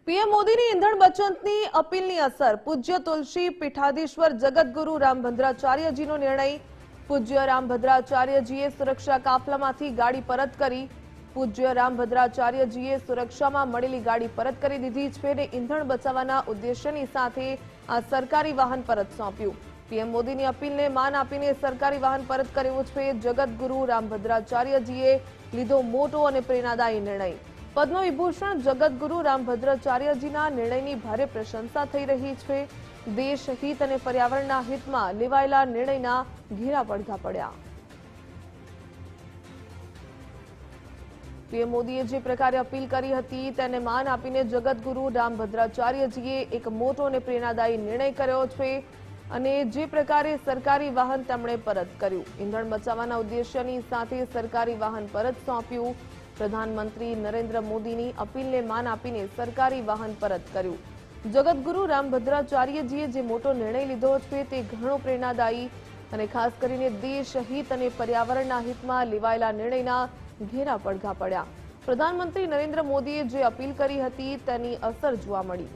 PM મોદીની ઈંધણ બચતની અપીલની અસર પૂજ્ય તુલસી પીઠાધીશ્વર જગતગુરુ રામભદ્રાચાર્યજીનો નિર્ણય। પૂજ્ય રામભદ્રાચાર્યજીએ સુરક્ષા કાફલામાંથી ગાડી પરત કરી। પૂજ્ય રામભદ્રાચાર્યજીએ સુરક્ષામાં મળેલી ગાડી પરત કરી દીધી છે અને ઈંધણ બચાવવાના ઉદ્દેશ્યની સાથે આ સરકારી વાહન પરત સોંપ્યું। પીએમ મોદીની અપીલને માન આપીને સરકારી વાહન પરત કર્યું છે। જગતગુરુ રામભદ્રાચાર્યજીએ લીધો મોટો અને પ્રેરણાદાયી નિર્ણય। પદ્મ વિભૂષણ જગતગુરુ રામભદ્રાચાર્યજીના નિર્ણયની ભારે પ્રશંસા થઈ રહી છે। દેશ હિત અને પર્યાવરણના હિતમાં લેવાયેલા નિર્ણયના ઘેરા પડઘા પડ્યા। પીએમ મોદીએ જે પ્રકારે અપીલ કરી હતી તેને માન આપીને જગતગુરુ રામભદ્રાચાર્યજીએ એક મોટો અને પ્રેરણાદાયી નિર્ણય કર્યો છે અને જે પ્રકારે સરકારી વાહન તેમણે પરત કર્યું। ઈંધણ બચાવવાના ઉદ્દેશ્યની સાથે સરકારી વાહન પરત સોંપ્યું। પ્રધાનમંત્રી નરેન્દ્ર મોદીની અપીલને માન આપીને સરકારી વાહન પરત કર્યું। જગતગુરુ રામભદ્રાચાર્યજીએ જે મોટો નિર્ણય લીધો છે તે ઘણો પ્રેરણાદાયી અને ખાસ કરીને દેશ હિત અને પર્યાવરણના હિતમાં લેવાયેલા નિર્ણયના ઘેરા પડઘા પડ્યા। પ્રધાનમંત્રી નરેન્દ્ર મોદીએ જે અપીલ કરી હતી તેની અસર જોવા મળી।